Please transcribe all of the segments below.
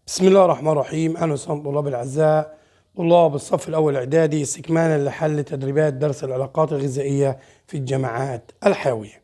بسم الله الرحمن الرحيم. أهلا وسهلا طلاب الأعزاء، طلاب الصف الأول إعدادي، استكمالا لحل تدريبات درس العلاقات الغذائية في الجامعات الحيوية.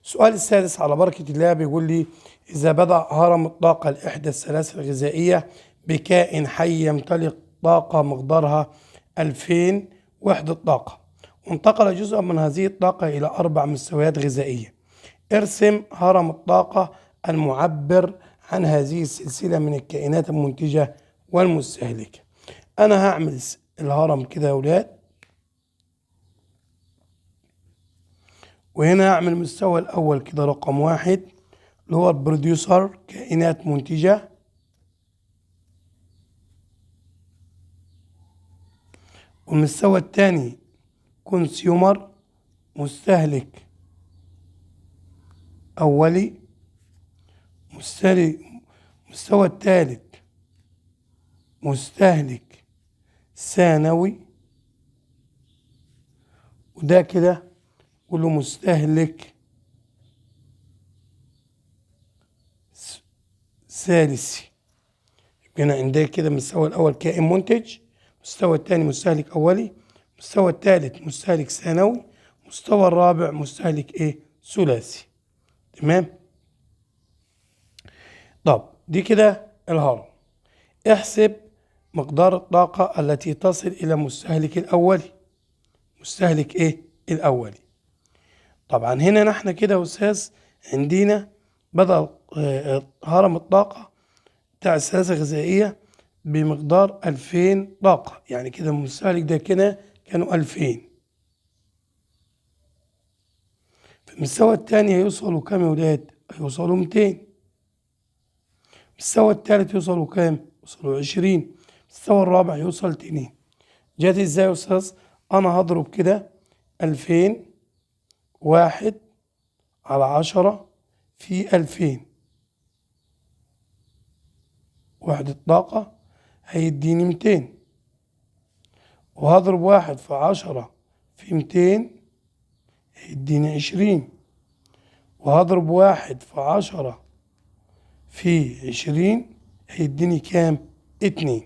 السؤال السادس على بركة الله بيقول لي: إذا بدأ هرم الطاقة لإحدى السلاسل الغذائية بكائن حي يمتلك طاقة مقدارها 2000 وحدة طاقة، وانتقل جزء من هذه الطاقة إلى 4 مستويات غذائية، ارسم هرم الطاقة المعبر عن هذه السلسلة من الكائنات المنتجة والمستهلكة. أنا هعمل الهرم كده يا ولاد، وهنا هعمل المستوى الأول كده رقم 1 اللي هو البروديوسر، كائنات منتجة. والمستوى الثاني كونسيومر، مستهلك أولي. المستوى الثالث مستهلك ثانوي، وده كده كله مستهلك ثالثي. يبقى أنا عندي كده المستوى الأول كائن منتج، المستوى الثاني مستهلك أولي، المستوى الثالث مستهلك ثانوي، المستوى الرابع مستهلك ثلاثي. تمام؟ طب دي كده الهرم. احسب مقدار الطاقة التي تصل إلى المستهلك الأولي. مستهلك الأولي. طبعا هنا نحن كده يا أستاذ عندنا بدأ هرم الطاقة بتاع السلاسل الغذائية بمقدار 2000 طاقة، يعني كده المستهلك ده كده كانوا 2000. في المستوى الثاني هيوصلوا كام يا ولاد؟ هيوصلوا 200. المستوى الثالث يوصلوا كام؟ يوصلوا 20. المستوى الرابع يوصل 2. جات ازاي يا أستاذ؟ أنا هضرب كده 2000 واحد على 10 في 2000 وحدة طاقة هيديني 200، وهضرب 1 في 10 في 200 هيديني 20، وهضرب 1 في 10 في 20 هيديني كام؟ 2.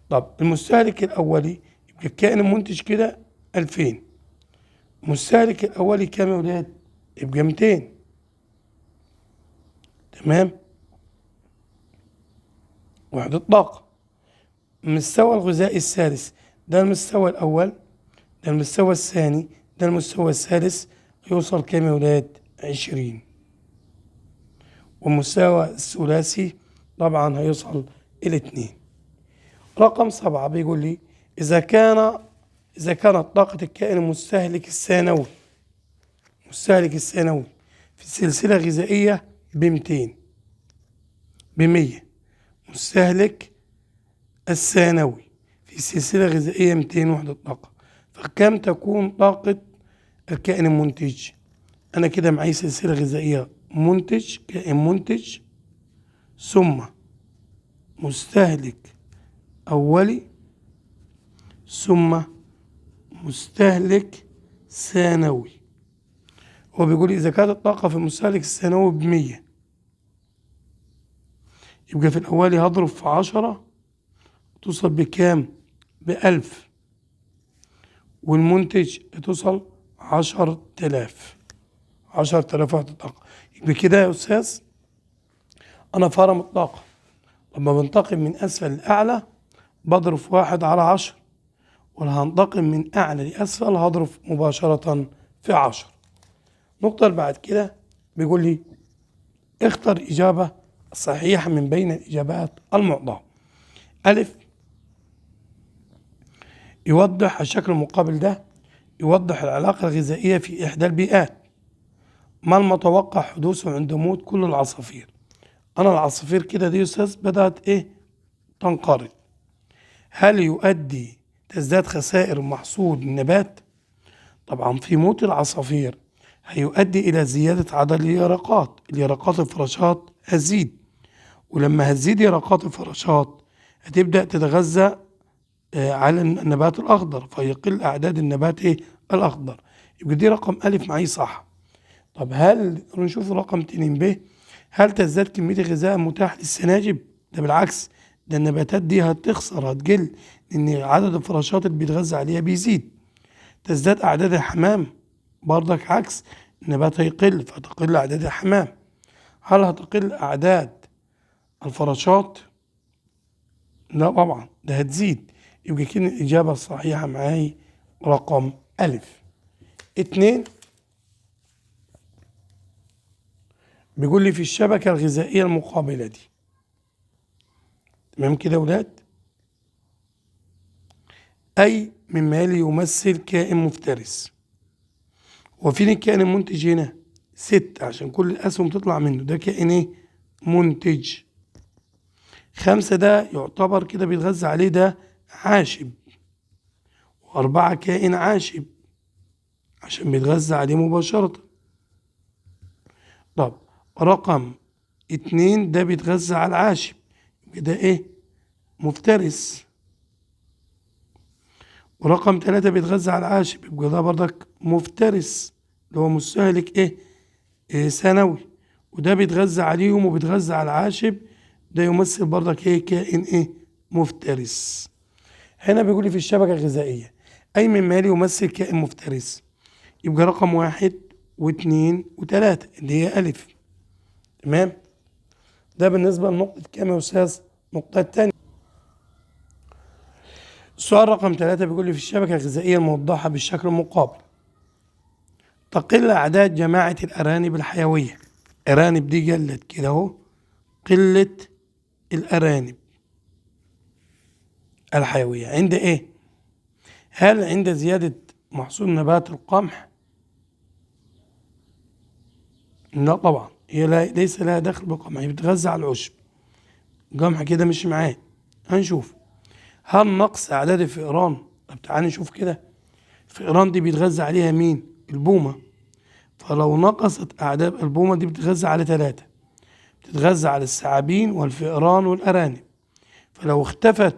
طب المستهلك الأولي يبقى الكائن المنتج كده 2000، المستهلك الأولي كام يا ولاد؟ يبقى 200. تمام؟ وحدة طاقة. المستوى الغذائي الثالث، ده المستوى الأول، ده المستوى الثاني، ده المستوى الثالث، يوصل كام يا ولاد؟ 20. والمستوى الثلاثي طبعا هيوصل إلى 2. رقم 7 بيقول لي: إذا كانت طاقة الكائن المستهلك الثانوي في سلسلة غذائية ب100 مستهلك الثانوي في سلسلة غذائية 200 وحدة طاقة، فكم تكون طاقة الكائن المنتج؟ أنا كده معي سلسلة غذائية منتج، كائن منتج، ثم مستهلك أولي، ثم مستهلك ثانوي. هو بيقول إذا كانت الطاقة في المستهلك الثانوي ب100، يبقى في الأولي هضرب في 10 توصل بكام؟ ب1000، والمنتج توصل 10000 وحدة طاقة. يبقى كده يا أستاذ أنا في هرم الطاقة لما بنتقل من أسفل لأعلى بضرب في 1 على 10، ولا هنتقل من أعلى لأسفل هضرب مباشرة في 10. النقطة اللي بعد كده بيقول لي: اختر إجابة صحيحة من بين الإجابات المعطاة. ألف، يوضح الشكل المقابل ده يوضح العلاقة الغذائية في إحدى البيئات. ما المتوقع حدوثه عند موت كل العصافير؟ أنا العصافير كده دي أستاذ بدأت تنقرض. هل يؤدي تزداد خسائر محصول النبات؟ طبعا في موت العصافير هيؤدي إلى زيادة عدد اليرقات. الفراشات هتزيد، ولما هتزيد يرقات الفراشات هتبدأ تتغذى على النبات الأخضر، فيقل أعداد النبات الأخضر. يبقى دي رقم ألف معي صح. طب هل نشوف رقم 2 ب، هل تزداد كمية الغذاء المتاح للسناجب؟ ده بالعكس، ده النباتات دي هتخسر، هتقل، لأن عدد الفراشات اللي بيتغذى عليها بيزيد. تزداد أعداد الحمام، برضك عكس، النبات هيقل فتقل أعداد الحمام. هل هتقل أعداد الفراشات؟ لا طبعا، ده هتزيد. يبقى كده الإجابة الصحيحة معاي رقم ألف. 2، بيقول لي في الشبكة الغذائية المقابلة دي، تمام كده يا ولاد، أي مما يلي يمثل كائن مفترس. وفين الكائن المنتج هنا؟ 6 عشان كل الأسهم تطلع منه، ده كائن إيه؟ منتج. 5 ده يعتبر كده بيتغذى عليه، ده عاشب. و4 كائن عاشب عشان بيتغذى عليه مباشرة. طب رقم 2 ده بيتغذى على العاشب، يبقى ده إيه؟ مفترس. ورقم 3 بيتغذى على العاشب، يبقى ده برضك مفترس، اللي هو مستهلك إيه ثانوي. وده بيتغذى عليهم وبيتغذى على العاشب، ده يمثل برضك ايه؟ كائن ايه؟ مفترس. هنا بيقول لي في الشبكة الغذائية أي مما يلي يمثل كائن مفترس، يبقى رقم 1 و2 و3 اللي هي ألف. تمام، ده بالنسبة لنقطة كام يا أستاذ؟ النقطة التانية. السؤال رقم 3 بيقول لي في الشبكة الغذائية الموضحة بالشكل المقابل، تقل أعداد جماعة الأرانب الحيوية. أرانب دي قلت كده أهو، قلة الأرانب الحيوية عند إيه؟ هل عند زيادة محصول نبات القمح؟ لا طبعا، هي ليس لها دخل بالقمح، هي بتغذى على العشب. القمح كده مش معاه. هنشوف. هل نقص أعداد الفئران؟ طب تعالى نشوف كده. الفئران دي بيتغذى عليها مين؟ البومة. فلو نقصت أعداد البومة دي بتتغذى على 3، بتتغذى على الثعابين والفئران والأرانب. فلو اختفت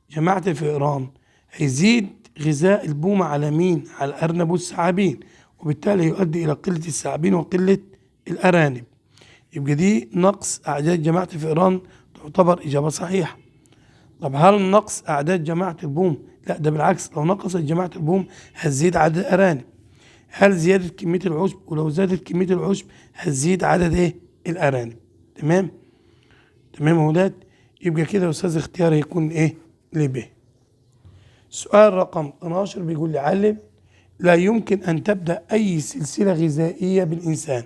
جماعة الفئران هيزيد غذاء البومة على مين؟ على الأرنب والثعابين، وبالتالي يؤدي إلى قلة الثعابين وقلة الأرانب. يبقى دي نقص أعداد جماعة الفئران تعتبر إجابة صحيحة. طب هل نقص أعداد جماعة البوم؟ لا، ده بالعكس، لو نقصت جماعة البوم هتزيد عدد الأرانب. هل زيادة كمية العشب؟ ولو زادت كمية العشب هتزيد عدد إيه؟ الأرانب. تمام؟ تمام يا ولاد؟ يبقى كده يا أستاذ اختياري هيكون إيه؟ ب. سؤال رقم 12 بيقول لي علم، لا يمكن أن تبدأ أي سلسلة غذائية بالإنسان،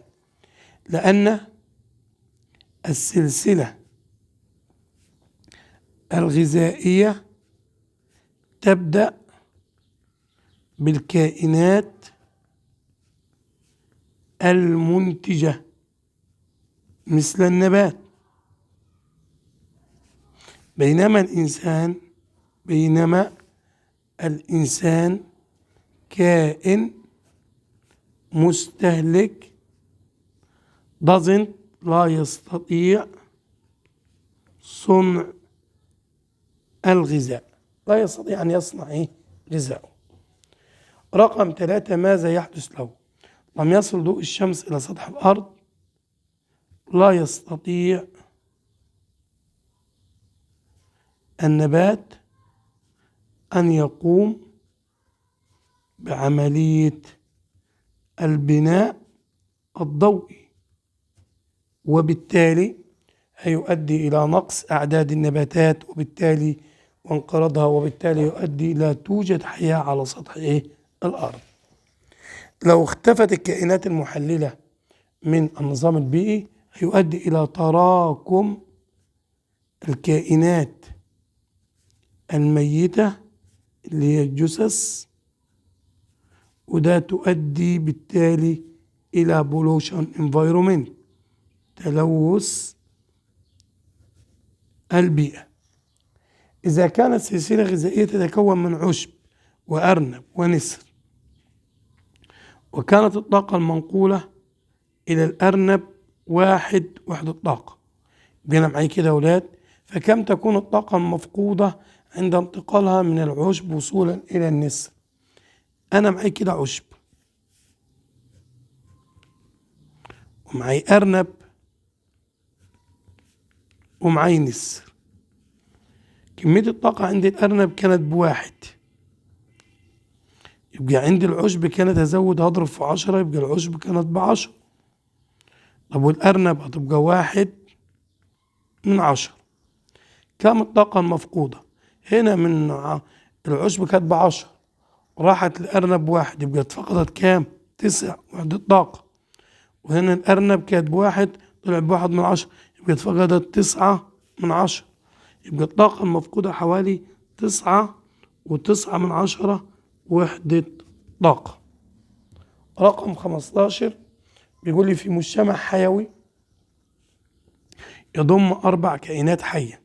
لأن السلسلة الغذائية تبدأ بالكائنات المنتجة مثل النبات، بينما الإنسان كائن مستهلك لا يستطيع صنع الغذاء، لا يستطيع أن يصنع غذاءه. رقم 3 ماذا يحدث له؟ لم يصل ضوء الشمس إلى سطح الأرض، لا يستطيع النبات أن يقوم بعملية البناء الضوئي، وبالتالي هيؤدي إلى نقص أعداد النباتات وبالتالي وانقراضها، وبالتالي يؤدي إلى توجد حياة على سطح الأرض. لو اختفت الكائنات المحللة من النظام البيئي هيؤدي إلى تراكم الكائنات الميتة اللي هي الجثث، وده تؤدي بالتالي إلى pollution environment، تلوث البيئة. إذا كانت سلسلة غذائية تتكون من عشب وأرنب ونسر، وكانت الطاقة المنقولة إلى الأرنب وحدة طاقة، بينا معي كده يا أولاد، فكم تكون الطاقة المفقودة عند انتقالها من العشب وصولا إلى النسر؟ أنا معي كده عشب ومعي أرنب ومعاي نسر. كمية الطاقة عند الأرنب كانت بواحد، يبقى عندي العشب كانت هزود هضرب في 10، يبقى العشب كانت ب10. طب والأرنب هتبقى 1/10. كم الطاقة المفقودة؟ هنا العشب كانت ب10، راحت الأرنب بواحد، يبقى اتفقدت كام؟ 9 وحدة طاقة. وهنا الأرنب كانت بواحد، طلع ب1/10، يبقى اتفقدت 9/10. يبقى الطاقة المفقودة حوالي 9.9 وحدة طاقة. رقم 15 بيقول لي في مجتمع حيوي يضم 4 كائنات حية،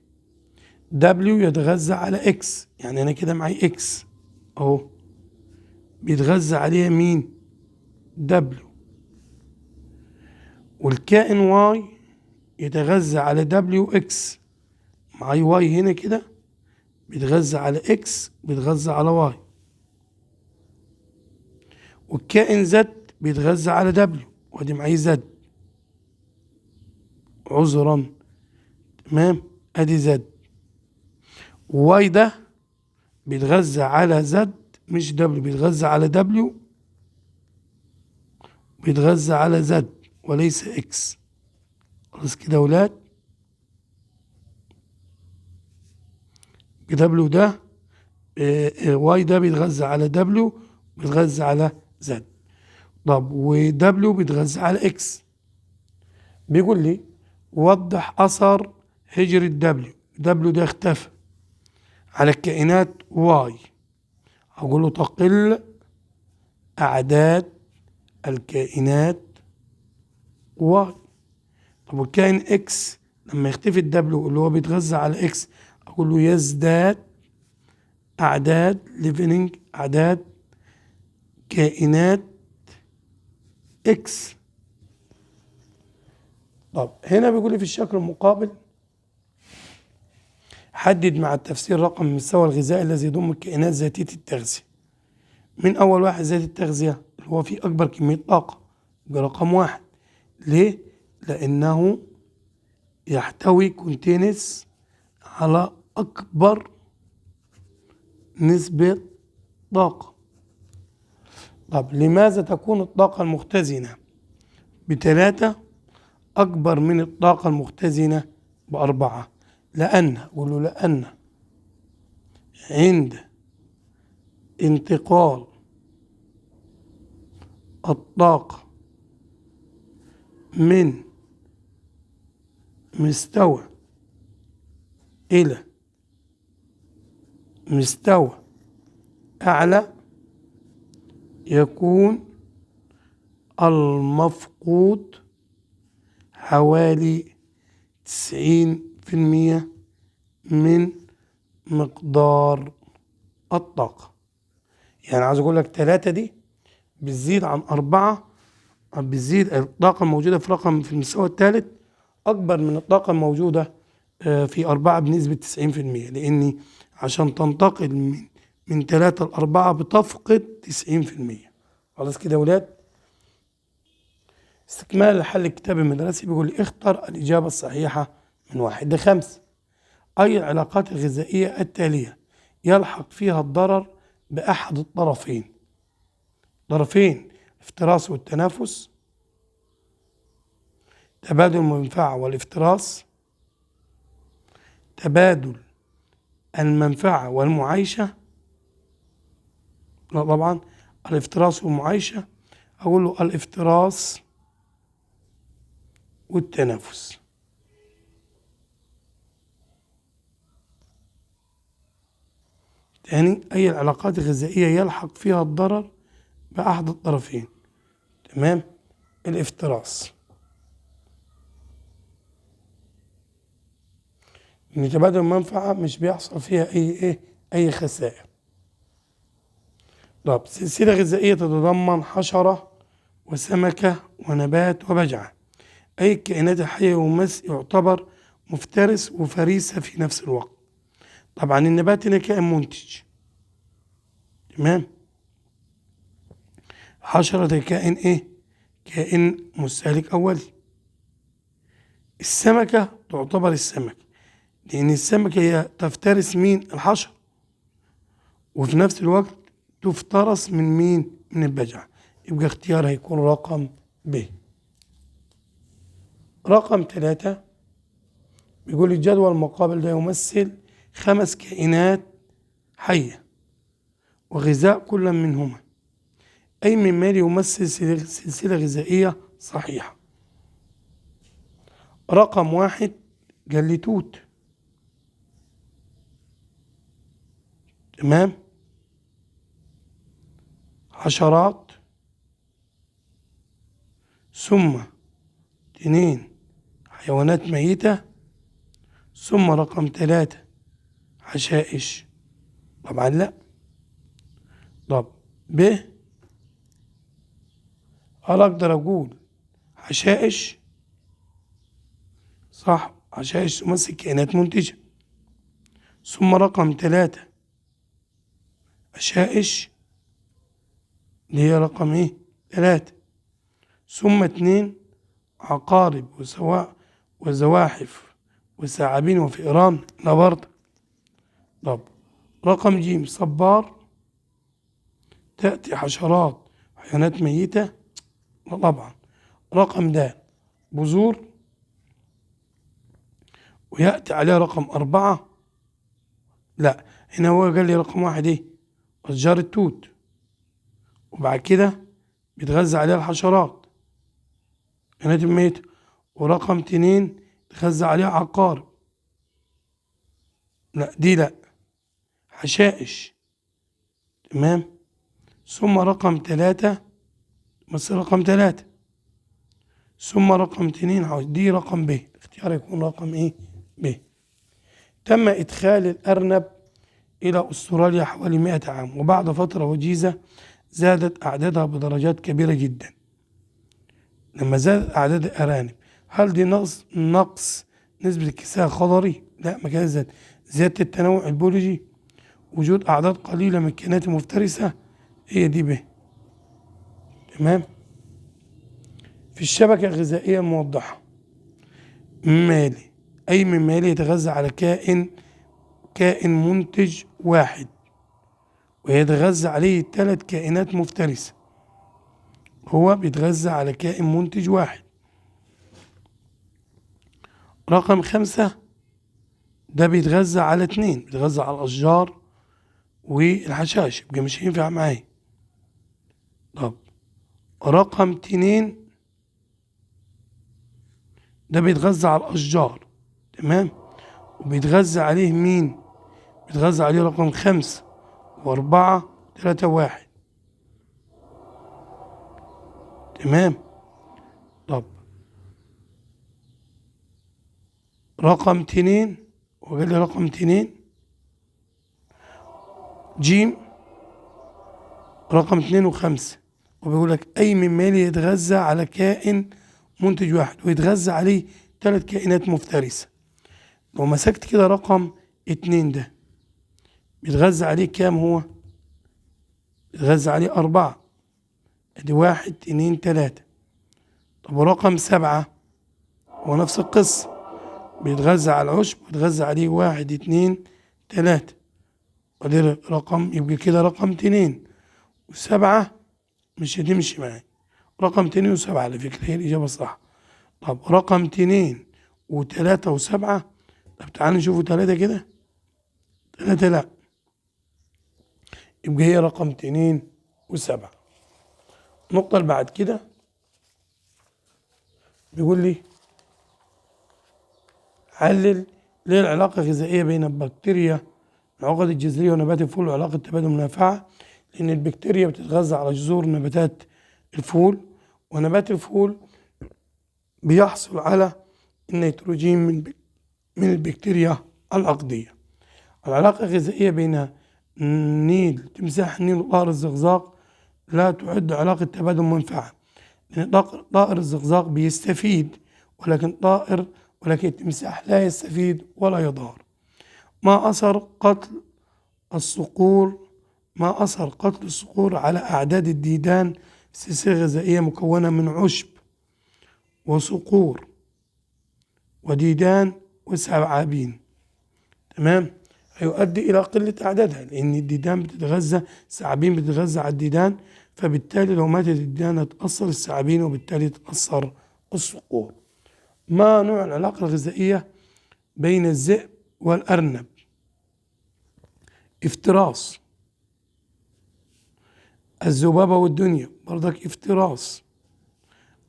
دبليو يتغذى على اكس، يعني أنا كده معي اكس أهو بيتغذى عليها مين؟ دبليو. والكائن واي يتغذى على دبليو اكس، معي واي هنا كده بيتغذى على اكس بيتغذى على واي. والكائن زد بيتغذى على دبليو، وادي معي زد، عذرا، تمام، ادي زد. واي ده بيتغذى على زد مش دبليو، بيتغذى على دبليو بيتغذى على زد وليس اكس. خلاص كده يا ولاد، دبليو ده واي ده بيتغذى على دبليو بيتغذى على زد. طب ودبليو بيتغذى على اكس. بيقول لي وضح اثر هجرة دبليو ده اختفى على الكائنات واي. هقول له تقل اعداد الكائنات واي. طب والكائن اكس لما يختفي الدبليو اللي هو بيتغذى على اكس، اقول له يزداد اعداد كائنات اكس. طب هنا بيقول لي في الشكل المقابل حدد مع التفسير رقم المستوى الغذائي الذي يضم الكائنات ذاتية التغذية. من أول واحد ذات التغذية اللي هو فيه أكبر كمية طاقة، يبقى رقم 1. ليه؟ لأنه يحتوي كونتينس على أكبر نسبة طاقة. طب لماذا تكون الطاقة المختزنة ب3 أكبر من الطاقة المختزنة ب4؟ لأن عند انتقال الطاقة من مستوى إلى مستوى أعلى يكون المفقود حوالي 90% من مقدار الطاقة. يعني عايز أقول لك 3 دي بتزيد عن 4، بتزيد الطاقة الموجودة في المستوى الثالث أكبر من الطاقة الموجودة في 4 بنسبة 90%، لأني عشان تنتقل من 3 ل4 بتفقد 90%. خلاص كده يا ولاد، استكمال لحل الكتاب المدرسي بيقول لي اختر الإجابة الصحيحة من 1 ل5. أي العلاقات الغذائية التالية يلحق فيها الضرر بأحد الطرفين؟ الافتراس والتنافس، تبادل المنفعة والافتراس، تبادل المنفعة والمعايشة. لا طبعا الافتراس والمعايشة. أقول له الافتراس والتنافس. تاني، أي العلاقات الغذائية يلحق فيها الضرر بأحد الطرفين؟ تمام، الافتراس. إن تبادل المنفعة مش بيحصل فيها أي خسائر. طب سلسلة غذائية تتضمن حشرة وسمكة ونبات وبجعة. أي الكائنات الحية يعتبر مفترس وفريسة في نفس الوقت؟ طبعا النبات هنا كائن منتج، تمام. حشرة كائن كائن مستهلك أولي. السمكة تعتبر السمك، لأن السمكة هي تفترس مين؟ الحشر، وفي نفس الوقت تفترس من مين؟ من البجع. يبقى اختيار هيكون رقم ب. رقم 3 بيقول الجدول المقابل ده يمثل 5 كائنات حية وغذاء كل منهما، أي مما يلي يمثل سلسلة غذائية صحيحة. رقم 1 قال لي توت، تمام، حشرات، ثم 2 حيوانات ميتة، ثم رقم 3 حشائش. طبعا لا. طب ب، هل أقدر أقول حشائش؟ صح، حشائش تمثل كائنات منتجة. ثم رقم 3 حشائش اللي هي رقم ايه؟ 3. ثم 2 عقارب وزواحف وثعابين وفئران، لا برضه. طب رقم ج صبار، تأتي حشرات وحيوانات ميتة، لا طبعا. رقم د بذور، ويأتي عليه رقم 4، لا. هنا هو قال لي رقم 1 ايه؟ أشجار التوت، وبعد كده بيتغذى عليها الحشرات كائنات ميتة، ورقم 2 تغذى عليها عقارب، لا دي لا، حشائش، تمام. ثم رقم 3 بس رقم 3، ثم رقم 2 دي رقم ب. الاختيار يكون رقم ايه؟ ب. تم إدخال الأرنب إلى أستراليا حوالي 100 عام، وبعد فترة وجيزة زادت أعدادها بدرجات كبيرة جدا. لما زادت أعداد الأرانب، هل دي نقص نسبة الكساء الخضري؟ لا، ما كانت زيادة التنوع البيولوجي، وجود أعداد قليلة من الكائنات المفترسة، هي دي ب. تمام. في الشبكة الغذائية الموضحة، مالي، أي من مالي يتغذى على كائن منتج واحد، ويتغذى عليه 3 كائنات مفترسة. هو بيتغذى على كائن منتج واحد. رقم 5 ده بيتغذى على 2، بيتغذى على الأشجار والحشائش، يبقى مش هينفع معايا. طب رقم 2 ده بيتغذى على الأشجار، تمام، وبيتغذى عليه مين؟ بيتغذى عليه رقم 5 و4 3 1، تمام. طب رقم 2 وقال لي رقم 2 جيم، رقم 2 و5، وبيقول لك أي من مالي يتغذى على كائن منتج واحد ويتغذى عليه 3 كائنات مفترسة. لو مسكت كده رقم 2 ده بيتغذى عليه كام؟ هو بيتغذى عليه 4، ادي 1 2 3. طب ورقم 7 هو نفس القصة، بيتغذى على العشب ويتغذى عليه 1 2 3، ودي رقم، يبقى كده رقم 2 و7 مش هتمشي معايا. رقم 2 و7 على فكرة هي الإجابة الصح. طب رقم 2 و3 و7، طب تعالى نشوفوا 3 كده، 3 لا، يبقى هي رقم 2 و7. النقطة اللي بعد كده بيقول لي علل ليه العلاقة الغذائية بين البكتيريا العقد الجذرية ونبات الفول وعلاقة تبادل منافعة. لأن البكتيريا بتتغذى على جذور نباتات الفول، ونبات الفول بيحصل على النيتروجين من البكتيريا العقدية. العلاقة الغذائية بين تمساح النيل وطائر الزقزاق لا تعد علاقة تبادل منفعة، لأن طائر الزقزاق بيستفيد، ولكن التمساح لا يستفيد ولا يضار. ما أثر قتل الصقور على أعداد الديدان في سلسلة غذائية مكونة من عشب وصقور وديدان وثعابين؟ تمام، هيؤدي إلى قلة أعدادها، لأن الديدان بتتغذى، الثعابين بتتغذى على الديدان، فبالتالي لو ماتت الديدان هتأثر الثعابين وبالتالي تأثر الصقور. ما نوع العلاقة الغذائية بين الذئب والأرنب؟ افتراس. الذبابة والدنيا برضك افتراس.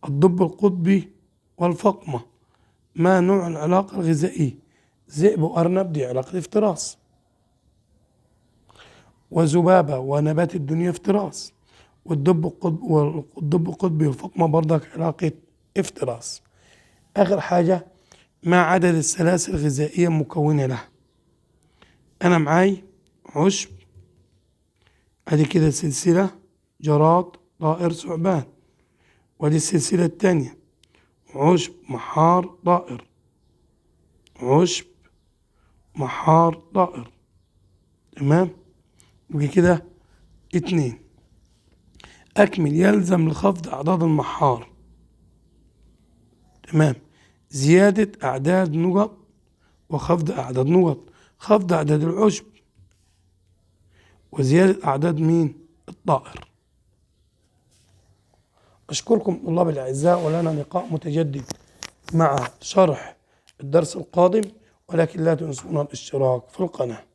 الدب القطبي والفقمة. ما نوع العلاقة الغذائية؟ ذئب وأرنب دي علاقة افتراس، وذبابة ونبات الدنيا افتراس، والدب القطبي والفقمة برضك علاقة افتراس. آخر حاجة، ما عدد السلاسل الغذائية المكونة لها؟ أنا معاي عشب، أدي كده سلسلة، جراد، طائر، ثعبان. ودي السلسلة التانية، عشب، محار، طائر، عشب، محار، طائر. تمام، يبقى كده 2. أكمل. يلزم لخفض أعداد المحار، تمام، زيادة أعداد نقط وخفض أعداد نقط. خفض أعداد العشب وزيادة أعداد مين؟ الطائر. أشكركم طلاب الأعزاء، ولنا لقاء متجدد مع شرح الدرس القادم، ولكن لا تنسونا الاشتراك في القناة.